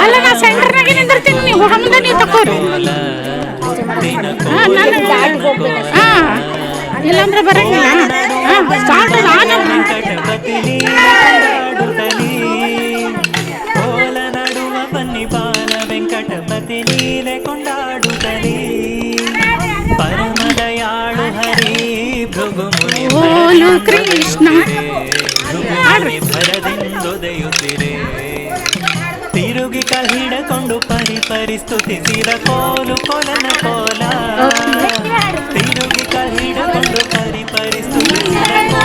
ಅಲ್ಲ ನಾ ಸೆಂಟರ್ನಾಗೆ ನಿಂದಿರ್ತೀನಿ, ನೀವು ಮುಂದೆ ನೀವು ತಕೋರಿ. ಇಲ್ಲಾಂದ್ರೆ ಬರಂಗಿಲ್ಲ. ಸ್ಟಾರ್ಟ್ ಕೋಲ ನಡುವ ಬನ್ನಿ ಬಾಲ ವೆಂಕಟಪತಿ ಲೀಲೆ ಕೊಂಡಾಡುತ್ತಲೇ ಪರಮದಯಾಳು ಹರಿ ಭೃಗು ಮುನಿ ಕೃಷ್ಣ ಭರದಿಂದೊದೆಯುತ್ತಿರೆ ತಿರುಗಿ ಕಹಿಡಕೊಂಡು ಪರಿಸ್ತುತಿಸಿದ ಕೋಲು ಕೊಲನ ಕೋಲ ತಿರುಗಿ ಕಹಿಡಕೊಂಡು ಪರಿಸ್ತುತಿಸಿದ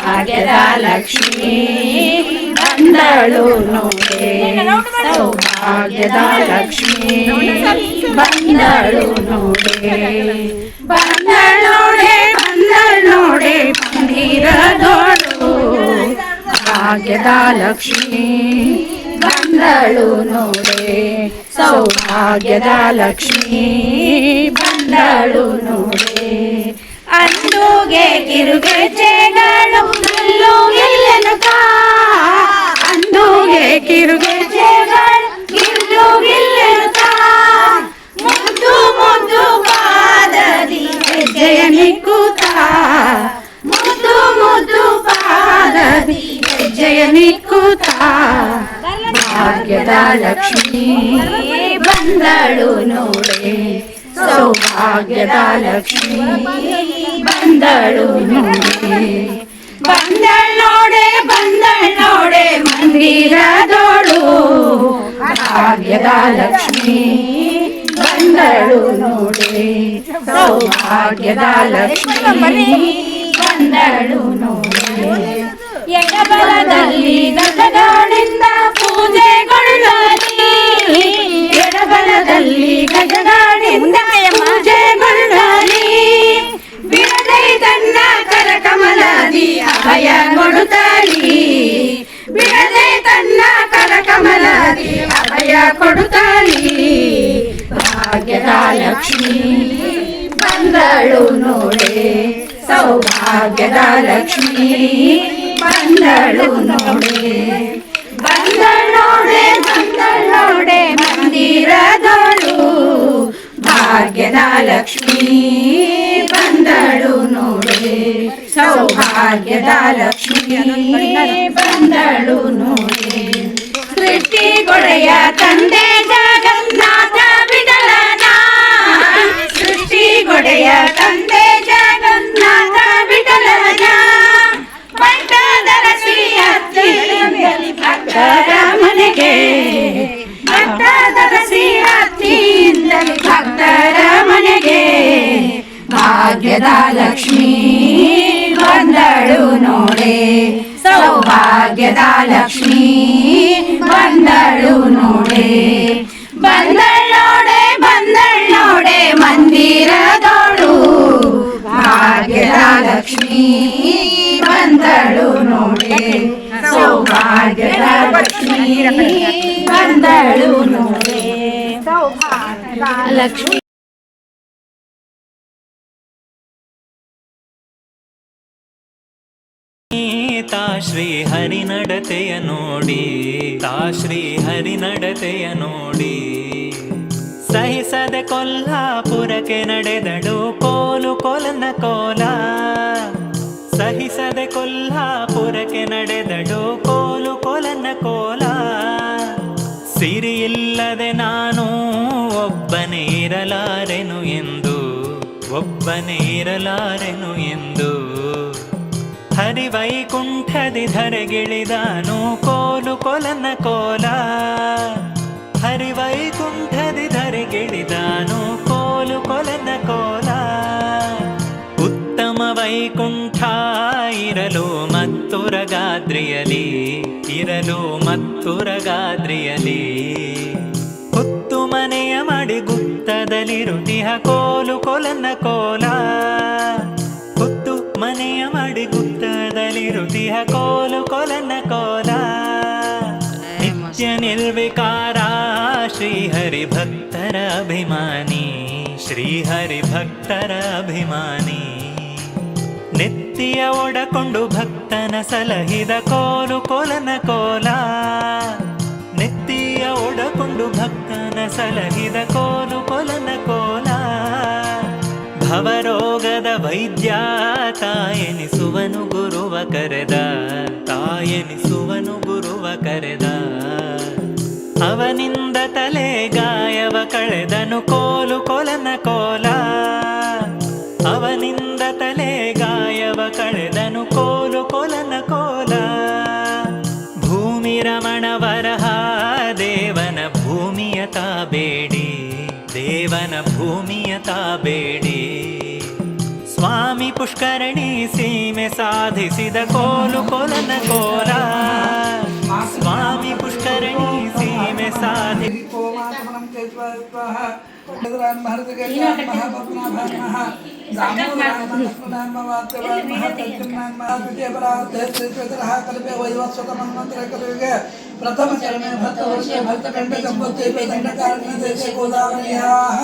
ಭಾಗ್ಯದ ಲಕ್ಷ್ಮೀ ಬಂದಳು ನೋಡೆ, ಸೌಭಾಗ್ಯದ ಲಕ್ಷ್ಮೀ ಬಂದಳು ನೋಡೆ, ಬಂದಳೋಡೆ ಬಂದಳೋಡೆ ಮಂದಿರದೋಳು, ಭಾಗ್ಯದ ಲಕ್ಷ್ಮೀ ಬಂದಳು ನೋಡೆ, ಸೌಭಾಗ್ಯದ ಲಕ್ಷ್ಮೀ ಬಂದಳು ನೋಡೆ. ಅಂದೂಗೆ ಕಿರುಗೆಜೆಗಳು ಅಲ್ಲೂ ಇಲ್ಲೆನುಕ, ಅಂದೂಗೆ ಕಿರುಗೆಜೆಗಳು ಇಲ್ಲೂ ಇಲ್ಲೆನುಕ, ಮುದ್ದು ಮುದ್ದು ಪಾದದಿ ಹೆಜ್ಜೆಯ ನಿಕ್ಕುತ್ತ, ಮುದ್ದು ಮುದ್ದು ಪಾದದಿ ಹೆಜ್ಜೆಯ ನಿಕ್ಕುತ್ತ, ಭಾಗ್ಯದ ಲಕ್ಷ್ಮೀ ಬಂದಳು ನೋಡೆ, ಸೌಭಾಗ್ಯದ ಲಕ್ಷ್ಮೀ ಬಂದಳು ನೋಡೆ, ಬಂದಳೋಡೆ ಬಂದಳೋಡೆ ಮಂದಿರದೋಳು, ಭಾಗ್ಯದ ಲಕ್ಷ್ಮೀ ಬಂದಳು ನೋಡೆ, ಸೌಭಾಗ್ಯದ ಲಕ್ಷ್ಮೀ ಬಂದಳು ನೋಡೆ. ಎಡಬಲದಲ್ಲಿ ಗಜಗಾಡಿಂದ ಪೂಜೆಗೊಳ್ಳಲಿ, ಎಡಬಲದಲ್ಲಿ ಗಜಗಾಡಿಂದ ಪೂಜೆಗೊಳ್ಳಲಿ, ಬಿಡದೆ ತನ್ನ ಕರಕಮಲದಿ ಅಭಯ ಕೊಡುತ್ತಲಿ, ಬಿಡದೆ ತನ್ನ ಕರಕಮಲದಿ ಅಭಯ ಕೊಡುತ್ತಲಿ, ಭಾಗ್ಯದ ಲಕ್ಷ್ಮೀ ಬಂದಳು ನೋಡೆ, ಸೌಭಾಗ್ಯದ ಲಕ್ಷ್ಮೀ ಬಂದಳು ನೋಡೆ, ಬಂದಳೋಡೆ ಬಂದಳೋಡೆ ಮಂದಿರದೋಳು, ಭಾಗ್ಯದ ಲಕ್ಷ್ಮೀ ಬಂದಳು ನೋಡೆ, ಸೌಭಾಗ್ಯದ ಲಕ್ಷ್ಮೀ ಬಂದಳು ನೋಡೆ. ಸೃಷ್ಟಿಗೊಡೆಯ ತಂದೆ ಜಗನ್ನಾಥ ವಿಠಲನ, ಸೃಷ್ಟಿಗೊಡೆಯ ತಂದೆ ಜಗನ್ನಾಥ ವಿಠಲನ, ಭಕ್ತದರ ಶ್ರೀಹತ್ತಿಯಿಂದಲಿ ಭಕ್ತರ ಮನೆಗೆ, ಭಕ್ತದರ ಶ್ರೀಹತ್ತಿಯಿಂದಲಿ ಭಕ್ತರ ಮನೆಗೆ, ಭಾಗ್ಯದ ಲಕ್ಷ್ಮೀ ಬಂದಳು ನೋಡೆ, ಸೌಭಾಗ್ಯದ ಲಕ್ಷ್ಮೀ ಬಂದಳು ನೋಡೆ, ಬಂದಳೋಡೆ ಬಂದಳೋಡೆ ಮಂದಿರದೋಳು, ಭಾಗ್ಯದ ಲಕ್ಷ್ಮೀ ಬಂದಳು ನೋಡೆ, ಸೌಭಾಗ್ಯದ ಲಕ್ಷ್ಮೀ ಬಂದಳು ನೋಡೆ, ಸೌಭಾಗ್ಯದ ಲಕ್ಷ್ಮೀ. ತಾ ಶ್ರೀ ಹರಿ ನಡತೆಯ ನೋಡಿ, ತಾ ಶ್ರೀ ಹರಿ ನಡತೆಯ ನೋಡಿ, ಸಹಿಸದೆ ಕೊಲ್ಹಾಪುರಕ್ಕೆ ನಡೆದಳು ಕೋಲು ಕೊಲನ ಕೋಲ, ಸಹಿಸದೆ ಕೊಲ್ಹಾಪುರಕ್ಕೆ ನಡೆದಳು ಕೋಲು ಕೊಲನ ಕೋಲ, ಸಿರಿಯಿಲ್ಲದೆ ನಾನು ಒಬ್ಬನೇ ಇರಲಾರೆನು ಎಂದು, ಒಬ್ಬನೇ ಇರಲಾರೆನು ಎಂದು, ಹರಿವೈಕುಂಠದಿ ಧರೆಗಿಳಿದಾನು ಕೋಲು ಕೊಲನ ಕೋಲ, ಹರಿವೈಕುಂಠದಿ ಧರೆಗಿಳಿದಾನು ಕೋಲು ಕೊಲನ ಕೋಲ, ಉತ್ತಮ ವೈಕುಂಠ ಇರಲು ಮತ್ತುರಗಾದ್ರಿಯಲಿ, ಇರಲು ಮತ್ತುರಗಾದ್ರಿಯಲಿ, ಹುತ್ತು ಮನೆಯ ಮಾಡಿ ಗುತ್ತದಲ್ಲಿರುತಿಹ ಕೋಲು ಕೊಲನ ಕೋಲ, ಹುತ್ತು ಮನೆಯ ಮಾಡಿ ಗುತ್ತದಲ್ಲಿರುತಿಹ ಕೋಲು ಕೊಲನ ಕೋಲ, ನಿತ್ಯ ನಿರ್ವಿಕಾರ ಶ್ರೀಹರಿ ಭಕ್ತರ ಅಭಿಮಾನಿ, ಶ್ರೀಹರಿ ಭಕ್ತರ ಅಭಿಮಾನಿ, ನೆತ್ತಿಯ ಒಡಕೊಂಡು ಭಕ್ತನ ಸಲಹಿದ ಕೋಲು ಕೊಲನ ಕೋಲ. ನೆತ್ತಿಯ ಒಡಕೊಂಡು ಭಕ್ತನ ಸಲಹಿದ ಕೋಲು ಕೊಲನ ಕೋಲ. ಭವರೋಗದ ವೈದ್ಯ ತಾಯೆನಿಸುವನು ಗುರುವ ಕರೆದ, ತಾಯೆನಿಸುವನು ಗುರುವ ಕರೆದ. ಅವನಿಂದ ತಲೆ ಗಾಯವ ಕಳೆದನು ಕೋಲು ಕೊಲನ ಕೋಲ. ಅವನಿಂದ ತಲೆ ಗಾಯವ ಕಳೆದನು ಕೋಲು ಕೊಲನ ಕೋಲ. ಭೂಮಿ ರಮಣ ವರಹ ದೇವನ ಭೂಮಿಯ ತಾಬೇಡಿ, ದೇವನ ಭೂಮಿಯ ತಾಬೇಡಿ. ಸ್ವಾಮಿ ಪುಷ್ಕರಣಿ ಸೀಮೆ ಸಾಧಿಸಿದ ಕೋಲು ಕೊಲನ ಕೋಲ. ಸ್ವಾಮಿ ಪುಷ್ಕರಣಿ ಸೀಮೆ ಸಾಧಿ प्रथम चरणे भक्तवर्षे भक्तकंड जम्बोद्वीपे दंडकारण्य देशे गोदावरीयाः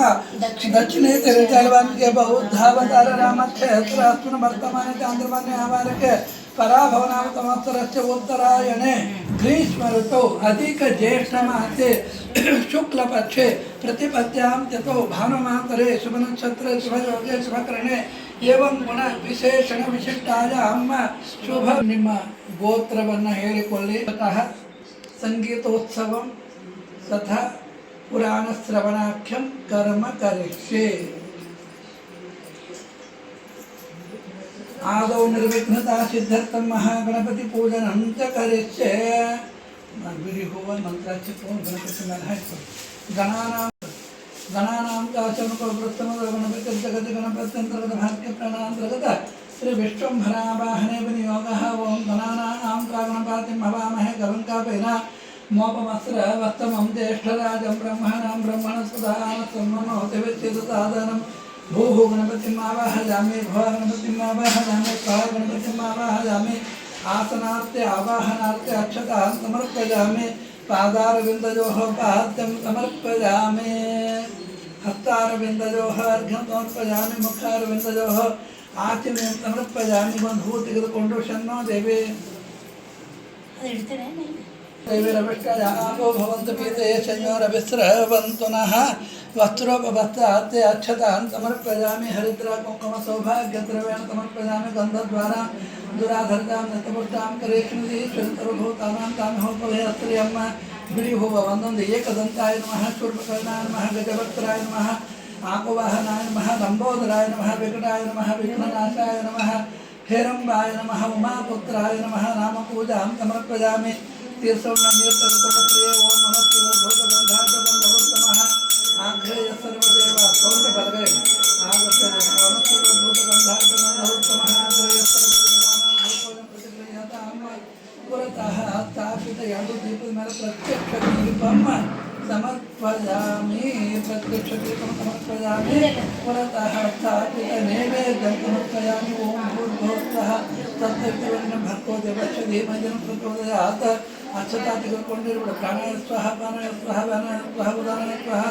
दक्षिणे तिरुचलवन के बहुधावतार रामक्षेत्रास्तुन वर्तमाने चांद्रमाने आवारके पराभवनाम संवत्सरस्य उत्तरायणे ग्रीष्म ऋतौ अधिक ज्येष्ठ मासे शुक्ल पक्षे प्रतिपद्यां यतो भानुमातरे शुभ नक्षत्रे शुभ योगे शुभ करणे एवं गुण विशेषण विशिष्टायां शुभ ನಿಮ್ಮ ಗೋತ್ರವನ್ನು ಹೇಳಿಕೊಳ್ಳಿ. ತತಃ ಸಂಗೀತೋತ್ಸವಂ ತಥಾ ಪುರಾಣ ಶ್ರವಣಾಖ್ಯಂ ಕರ್ಮ ಕರಿಷ್ಯೆ. आदौ निर्विघ्नता सिद्ध्यर्थं महागणपति पूजनं च करिष्ये. विधि होवन मंत्राचे कोण गणपती मनायचं. गणानां चाचरणको प्रथम गणपति जगति गणपत्यंतर्गत भारतीय प्राणांतर्गत श्री विश्वंभरावाहने विनियोगः. ओं गणानां गणपतिं हवामहे गवंकापेन मोपमस्र वस्तमं ज्येष्ठराजं ब्रह्मणां ब्रह्मणस्पदा सम्मनोति विच्छेदसाधनं. भूः गणपतिम् आवाहयामि, भुवः गणपतिम् आवाहयामि, स्वः गणपतिम् आवाहयामि. आसनार्थे आवाहनार्थे अक्षतां समर्पयामि. पादारविन्दयोः पाद्यं समर्पयामि. हस्तारविन्दयोः अर्घ्यं समर्पयामि. मुखारविन्दयोः आचमनीं समर्पयामि. बन्धुः ತೆಗೆದುಕೊಂಡು ಶನ್ನೋ ದೇವಿ देवीरविष्टयापो भवन्तु पीते संयोरविस्रवन्तु नः. वस्त्रोपवस्त्रार्थे अक्षतान् समर्पयामि. हरिद्रा कुङ्कुम सौभाग्यद्रव्येण समर्पयामि. गन्धद्वारा दुराधरतां नतपुष्टां करेष्णुति सर्वभूतानां तामहोपभयस्त्रियं गिरिभुव वन्दन्ति. एकदन्ताय नमः, शूर्पकर्णाय नमः, गजवक्त्राय नमः, आकुवाहनाय नमः, लम्बोदराय नमः, विकटाय नमः, विघ्ननाशाय नमः, हेरम्बाय नमः, उमापुत्राय नमः. नामपूजां समर्पयामि. तीर्थोन्नतीर्थकुलप्रिये ओं मनोत्सवभूतगन्धाढ्यबन्धवोत्तमः आघ्रेय सर्वदेव सौम्यबलगे आगच्छति. मनोत्सवभूतगन्धाढ्यबन्धवोत्तमः आघ्रेय सर्वदेवानां प्रतिगृह्यतां पुरतः स्थापित यादुदीपमेव प्रत्यक्षदीपं समर्पयामि. प्रत्यक्षदीपं समर्पयामि. पुरतः स्थापित नैवेद्यं समर्पयामि. ओं भूर्भुवः तत्सवितुर्वरेण्यं भर्गो देवस्य धीमहि प्रचोदयात्. अक्षता ತೆಗೆದುಕೊಂಡಿರುವ ಪ್ರಾಣಾಯ ಸ್ವಹ ಪಾನಾಯ ಸ್ವಹ ವ್ಯಾನಾಯ ಸ್ವಹ ಉದಾನಾಯ ಸ್ವಹ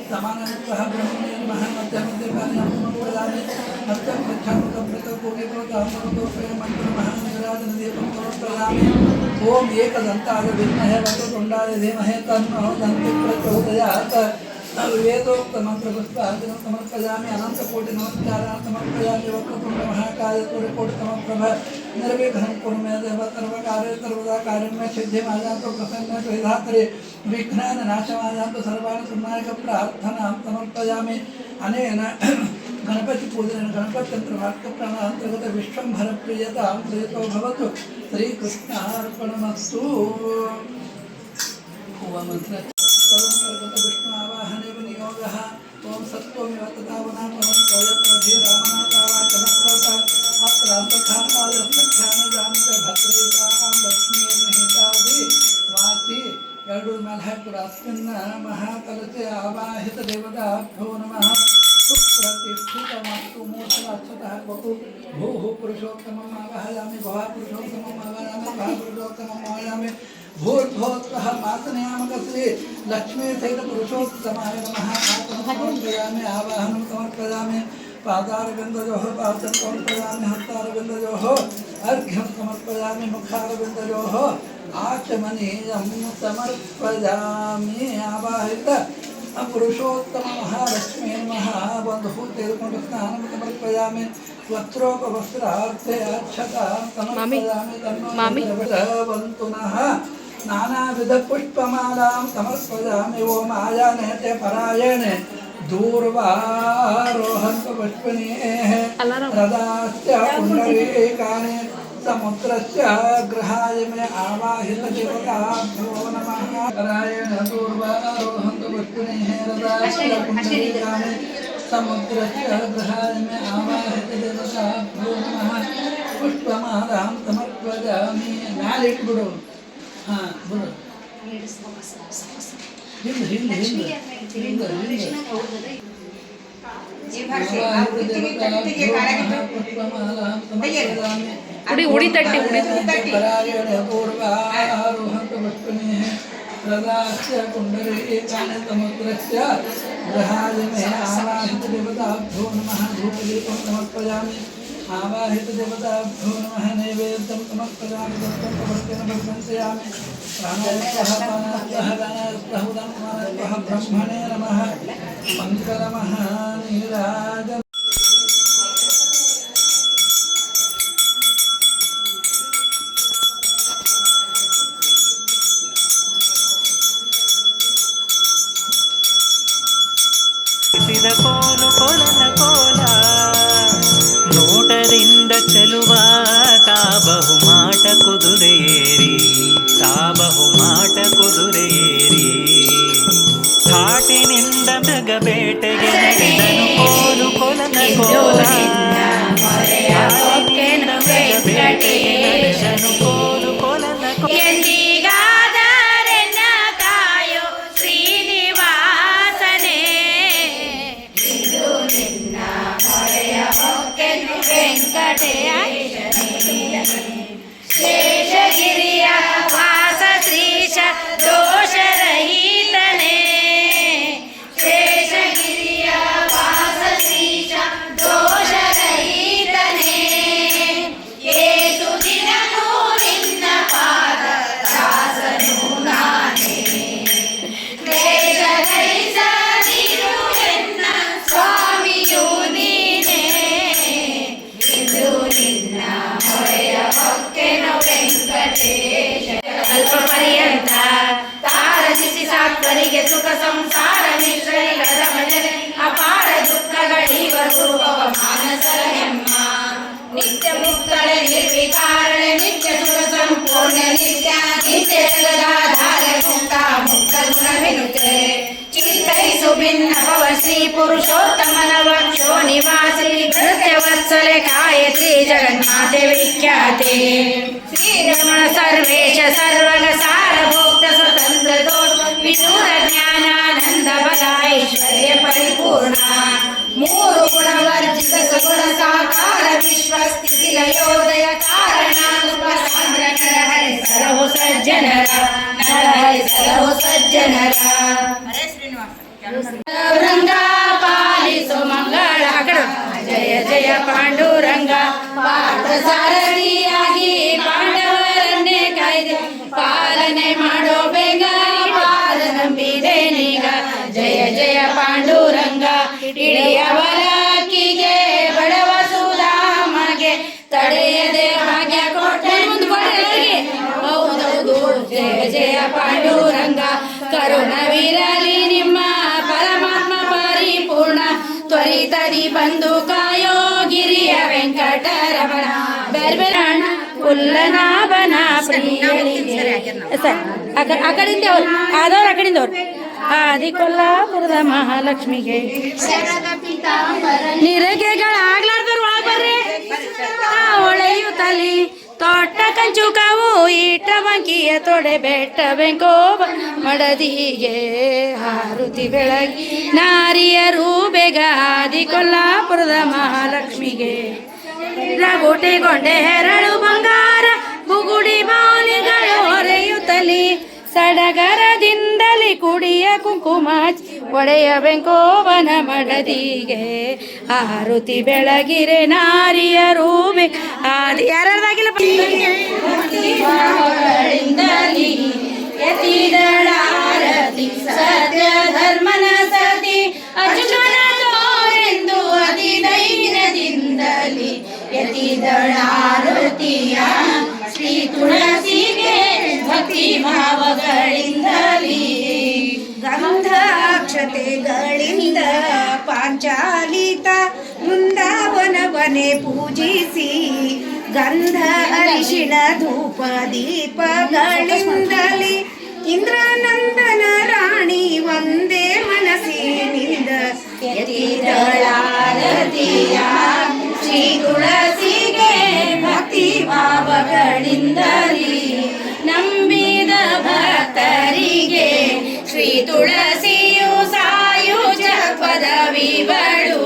ಸಮಾನಾಯ ಸ್ವಹ ಬ್ರಹ್ಮಣೇ ನಮಃ. ಮಧ್ಯ ಮಧ್ಯೆ ಪಾನೀಯಂ ಸಮರ್ಪಯಾಮಿ. ಹಸ್ತಂ ಗಚ್ಛಾಮೃತಂ ಪ್ರತೋಪೋಗಿತೋತಾಮೃತೋಪಯ ಮಂತ್ರ ಮಹಾನಿರಾಜನ ದೀಪಂ ಸಮರ್ಪಯಾಮಿ. ಓಂ ಏಕದಂತಾಯ ವಿದ್ಮಹೇ ವಕ್ರತುಂಡಾಯ ಧೀಮಹಿ ತನ್ನೋ ದಂತಿ ಪ್ರಚೋದಯಾತ್. वेदोक्त मंत्र पुष्पार्चनं समर्पयामि. अनंतकोटि नमस्कारान् समर्पयामि. वक्रतुंड महाकाय सूर्यकोटि समप्रभ निर्विघ्नं कुरु मे देव. सर्वकार्ये सर्वदा कार्यं मे सिद्धिमायान्तु प्रसन्न त्वयिधात्रे विघ्नान् नाशमायान्तु. सर्वाणि सुनायक प्रार्थनां समर्पयामि. अनेन गणपति पूजनेन गणपत्यंत्र वाक्य प्राणांतर्गत विश्वंभर प्रियतां प्रियतो भवतु. श्रीकृष्णार्पणमस्तु. मंत्र विष्णु आवाहने विनियोगः. ओं सत्त्वमेव तदावनामहं तोयत्वधि रामनाथावाचनस्रोता अत्रान्तखानादसख्यानजामित भद्रेतां लक्ष्मीर्निहितादि वाचि ಎರಡು ಮೇಲೆ ಹಾಕಿದ್ರು. ಅಸ್ಮಿನ್ನ ಮಹಾಕಲತೆ ಆವಾಹಿತ ದೇವತಾಭ್ಯೋ ನಮಃ. सुप्रतिष्ठितमस्तु. मूर्धन अक्षतः हाकಬೇಕು. भूः पुरुषोत्तमम् आवाहयामि. भवः पुरुषोत्तमम् आवाहयामि. भवः पुरुषोत्तमम् आवाहयामि. भूर्भुवः मातृयामकश्री लक्ष्मीतीर्थपुरुषोत्तमाय नमः आत्मं समर्पयामि आवाहनं समर्पयामि पादारविन्दयोः पादं समर्पयामि हस्तारविन्दयोः अर्घ्यं समर्पयामि मुखारविन्दयोः आचमनीयं समर्पयामि आवाहित पुरुषोत्तम महालक्ष्मी महाबन्धुः तेरुಕೊಂಡು ಸ್ನಾನಂ ಸಮರ್ಪಯಾಮಿ ವಸ್ತ್ರೋಪವಸ್ತ್ರಾರ್ಥೆ ಅಕ್ಷತಾಂ ಸಮರ್ಪಯಾಮಿ ತನ್ನೋವಂತುನಃ ನಾನಾವಿಧ ಪುಷ್ಪಮಾಲಾಂ ಸಮರ್ಪಯಾಮಿ ಓಂ ಆಯಾನೇತೆ ಪರಾಯಣೆ दूर्वारोहन्त पुष्पिणीः रदाश्च पुण्डरीकानि समुद्रस्य गृहाय मे आवाहित देवताभ्यो नमः परायण दूर्वारोहन्त पुष्पिणीः रदाश्च पुण्डरीकानि समुद्रस्य गृहाय मे आवाहित देवताभ्यो नमः पुष्पमालां समर्पयामि नालिट्बिडु हां बिडु उड़ी उड़ी तट्टी प्रदास्य कुण्डलीकानि समुद्रस्य गृहाय मे आवाहित देवताभ्यो नमः धूपदीपं समर्पयामि आवाहित देवताभ्यो नमः नैवेद्यं समर्पयामि दत्तं प्रवर्तेन समर्पयामि प्राणायामः ब्रह्मणे नमः मङ्गलमहानीराज ಕೋಲು ಕೊಳನ ಕೋಲ ನೋಟದಿಂದ ಚೆಲುವ ತಾ ಬಹುಮಾಟ ಕುದುರೆಯೇರಿ ತಾ ಬಹುಮಾಟ ಕುದುರೆಯೇರಿ ಘಾಟಿನಿಂದ ಮೃಗಬೇಟೆಗೆ ನಡೆದನು ಕೋಲು ಕೊಳನ ಕೋಲ ಘಾಟಿನಿಂದ ಮೃಗಬೇಟೆಗೆ ನಡೆದನು ಕೋಲು ಕೊಳನ ಕೋಲ ಶೇಷಗಿರಿಯ ವಾಸ ಶ್ರೀಶ ದೋಷರಹಿತನೇ ಶೇಷಗಿರಿಯ ವಾಸ ಶ್ರೀಶ ದೋಷರಹಿತನೇ ಏತು ದಿನವೂ ನಿನ್ನ ಪಾದ ದಾಸನು ನಾನೇ ಕ್ಲೇಶ ರಹಿಸದಿರು ಎನ್ನ ಸ್ವಾಮಿಯು ನೀನೇ ಇದು ನಿನ್ನ ಮೊರೆಯ ಹೊಕ್ಕೆನು ವೆಂಕಟೇಶ ಅಲ್ಪ ಪರ್ಯಂತ ತಾರಜಿಸಿ ಸಾತ್ವರಿಗೆ ಸುಖ ಸಂಸಾರ ಮಿಶ್ರರಿಗದ ಭಜನೆ ಅಪಾರ ದುಃಖಗಳಿವರು ಮಾನಸರ ಹೆಮ್ಮ ನಿತ್ಯ ಮುಕ್ತಳೆ ನಿರ್ವಿಕಾರಳೆ ನಿತ್ಯ ಸುಖ ಸಂಪೂರ್ಣ ನಿತ್ಯ ನಿತ್ಯ ಜಗದಾಧಾರ ಮುಕ್ತ ಮುಕ್ತ ಗುಣವಿನುತೆ ಚಿತ್ತೈಸು ಭಿನ್ನಭವ ಶ್ರೀ ಪುರುಷೋತ್ತಮನ ವಕ್ಷೋ ನಿವಾಸಿ ನೃತ್ಯ ವತ್ಸಲೆ ಕಾಯತ್ರಿ ಜಗನ್ಮಾತೆ ವಿಖ್ಯಾತೆ ಶ್ರೀರಮಣ ಸರ್ವೇಶ ಸರ್ವಗ ಸಾರಭೋಕ್ತ ಸ್ವತಂತ್ರ ದೋಷ ವಿನೂರ ಜ್ಞಾನಾನಂದ ಬಲ ಐಶ್ವರ್ಯ ಪರಿಪೂರ್ಣ ಮೂರು ಗುಣ ವರ್ಜಿತ ಸಗುಣ ಸಾಕಾರ ವಿಶ್ವ ಸ್ಥಿತಿ ಲಯೋದಯ ಕಾರಣ ಉಪಸಾಂದ್ರ ನರಹರಿ ಸರಹು ಸಜ್ಜನರ ನರಹರಿ ಸರಹು ಸಜ್ಜನರ ರಂಗ ಪಾಲಿಸು ಮಂಗಳ ಜಯ ಜಯ ಪಾಂಡುರಂಗ ಪಾರ್ಥ ಸಾರಥಿಯಾಗಿ ಪಾಂಡವರನ್ನೇ ಕಾಯ್ದೆ ಪಾಲನೆ ಮಾಡೋ ಬೇಗ ಪಾದ ನಂಬಿದೇನೀಗ ಜಯ ಜಯ ಪಾಂಡುರಂಗ ಇಡಿಯ ಬಲಕಿಗೆ ಬಡವ ಸುಧಾಮಗೆ ತಡೆಯದೆ ಭಾಗ್ಯ ಕೊಟ್ಟೆ ಮುಂದ್ಕೊಡಲಿಗೆ ಹೌದೌದು ಜಯ ಜಯ ಪಾಂಡುರಂಗ ಕರುಣವಿರಲಿ ನಿಮ್ಮ ಪರಮಾತ್ಮ ಪರಿಪೂರ್ಣ ತ್ವರಿತದಿ ಬಂದು ಕಾಯೋ ಗಿರಿಯ ವೆಂಕಟರಮಣ ಬೆರ್ಬೆರಣ ಕುಲ್ಲನಾಭನ ಆ ಕಡೆಯಿಂದ ಆದವ್ರು ಆ ಕಡೆಯಿಂದವ್ರು ಆದಿ ಕೊಲ್ಲಾಪುರದ ಮಹಾಲಕ್ಷ್ಮಿಗೆ ನಿರಗೆಗಳಾಗ್ಲಾರ್ದವ್ರು ಒಳಗೆ ಬರ್ರಿ ಹೊಳೆಯುತ್ತಲಿ ತೋಟ ಕಂಚು ಕಾವು ಈಟ ಬಂಕಿಯ ತೊಡೆ ಬೆಟ್ಟ ಬೆಂಕೋಬ ಮಡದಿಗೆ ಹಾರುತಿ ಬೆಳಗಿ ನಾರಿಯರು ಬೇಗ ಆದಿ ಕೊಲ್ಲಾಪುರದ ಮಹಾಲಕ್ಷ್ಮಿಗೆ ರಗೋಟೆಗೊಂಡೆ ಹೆರಳು ಬಂಗಾರ ಬುಗುಡಿ ಬಾಲಿಗಳು ಹೊರೆಯು ಮಾಡುತ್ತಲಿ ಸಡಗರದಿಂದಲಿ ಕುಡಿಯ ಕುಂಕುಮ ಒಡೆಯ ಬೆಂಕೋವನ ಮಡದಿಗೆ ಆರುತಿ ಬೆಳಗಿರೆ ನಾರಿಯರೂಬೆ ಆದಿ ಯಾರ್ದಾಗಿಲ್ಲ ಯತಿದಳಾರತಿ ಸತ್ಯ ಧರ್ಮನ ಸತಿ ಅರ್ಜುನ ತೋರೆಂದು ಅತಿ ಧೈರ್ಯದಿಂದಲಿ ಯತಿದಳಾರತಿಯ ಶ್ರೀ ತುಳಸಿಗೆ ಭಕ್ತಿ ಭಾವಗಳಿಂದಲಿ ಗಂಧಾಕ್ಷತೆಗಳಿಂದ ಪಾಂಚಾಲಿತ ವೃಂದಾವನವನೆ ಪೂಜಿಸಿ ಗಂಧ ಅರಿಶಿಣ ಧೂಪ ದೀಪಗಳಿಂದಲಿ ಇಂದ್ರನಂದನ ರಾಣಿ ಒಂದೇ ಮನಸ್ಸಿನಿಂದ ಯತಿದಳಾರತಿಯ ಶ್ರೀ ತುಳಸಿಗೆ ಭಕ್ತಿ ಭಾವಗಳಿಂದಲಿ ನಂಬಿದ ಭಕ್ತರಿಗೆ ಶ್ರೀ ತುಳಸಿಯು ಸಾಯುಜ ಪದವಿಗಳು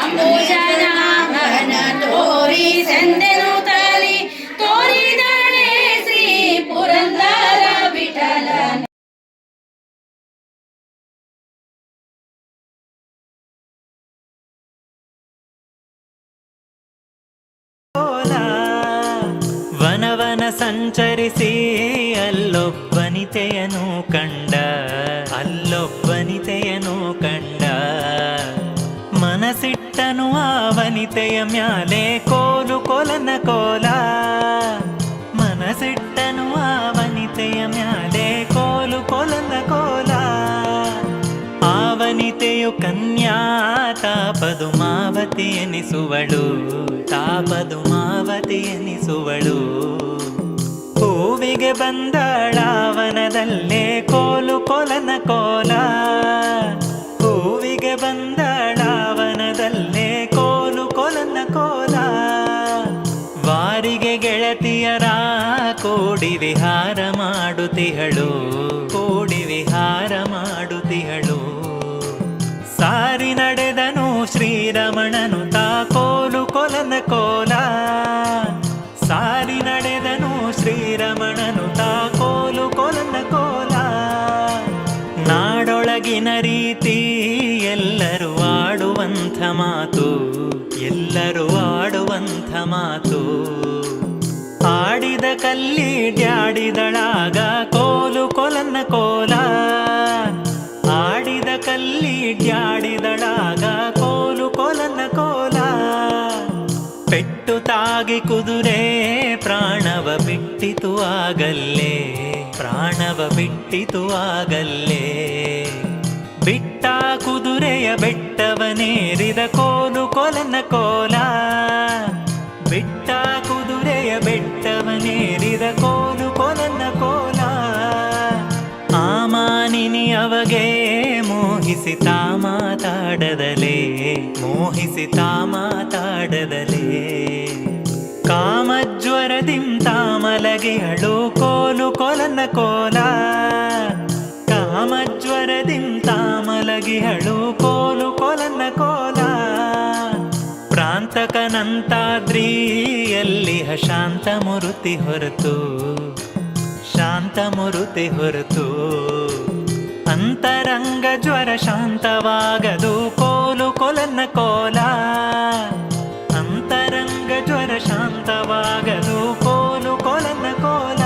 ಅಂಬುಜನಾಭನ ತೋರಿ ಸೆಂದೆನು ತಲಿ ತೋರಿದಳೆ ಶ್ರೀ ಪುರಂದರ ವಿಠಲನ ವನವನ ಸಂಚರಿಸಿ ಅಲ್ಲೊಬ್ಬನಿತೆಯನು ಕಂಡ ಮನಸ್ಸಿಟ್ಟನು ಆ ವನಿತೆಯ ಮ್ಯಾಲೆ ಕೋಲು ಕೊಲನ ಕೋಲ ಮನಸ್ಸಿಟ್ಟನು ಆ ವನಿತೆಯ ಮ್ಯಾಲೆ ಕೋಲು ಕೊಲನ ಕೋಲ ಆ ವನಿತೆಯು ಕನ್ಯಾ ತಾಪದುಮಾವತಿ ಎನಿಸುವಳು ಹೂವಿಗೆ ಬಂದಳಾವನದಲ್ಲೇ ಕೋಲು ಕೊಲನ ಕೋಲ ಹೂವಿಗೆ ಬಂದಳಾವನದಲ್ಲೇ ಕೋಲು ಕೊಲನ ಕೋಲ ವಾರಿಗೆ ಗೆಳತಿಯರ ಕೂಡಿ ವಿಹಾರ ಮಾಡುತ್ತಿಹಳು ಸಾರಿ ನಡೆದನು ಶ್ರೀರಮಣನು ತಾ ಕೋಲು ಕೊಲನ ಕೋಲ ಸಾರಿ ನಡೆದನು ಶ್ರೀರಮಣನು ತಾ ಕೋಲು ಕೊಲನ ಕೋಲ ನಾಡೊಳಗಿನ ರೀತಿ ಎಲ್ಲರೂ ಆಡುವಂಥ ಮಾತು ಆಡಿದ ಕಲ್ಲಿ ಡ್ಯಾಡಿದಳಾಗ ಕೋಲು ಕೊಲನ ಕೋಲ ಆಡಿದ ಕಲ್ಲಿ ಡ್ಯಾಡಿದಳಾಗ ಕೋಲು ಕೊಲನ ಕೋಲ ಪೆಟ್ಟು ತಾಗಿ ಕುದುರೆ ಪ್ರಾಣವ ಬಿಟ್ಟಿತು ಆಗಲ್ಲೇ ಬಿಟ್ಟ ಕುದುರೆಯ ಬೆಟ್ಟವನೇರಿದ ಕೋಲು ಕೊಲನ ಕೋಲ ಬಿಟ್ಟ ಕುದುರೆಯ ಬೆಟ್ಟವನೇರಿದ ಕೋಲು ಕೊಲನ ಕೋಲ ಆ ಮಾನಿನಿ ಅವಗೆ ಮೋಹಿಸಿತಾ ಮಾತಾಡದಲೇ ಕಾಮಜ್ವರದಿಂ ತಾಮಲಗಿಹಳು ಕೋಲು ಕೊಲನ ಕೋಲ ಕಾಮಜ್ವರದಿಂ ತಾಮಲಗಿಹಳು ಕೋಲು ಕೊಲನ ಕೋಲ ಪ್ರಾಂತಕನಂತಾದ್ರಿಯಲ್ಲಿ ಶಾಂತಮೂರ್ತಿ ಹೊರತು ಅಂತರಂಗ ಜ್ವರ ಶಾಂತವಾಗದು ಕೋಲು ಕೊಲನ ಕೋಲ ಅಂತರಂಗ ಜ್ವರ ಶಾಂತವಾಗದು ಕೋಲು ಕೊಲನ ಕೋಲ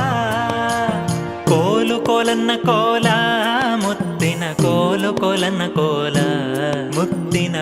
ಕೋಲು ಕೊಲನ ಕೋಲ ಮುತ್ತಿನ ಕೋಲು ಕೊಲನ ಕೋಲ ಮುತ್ತಿನ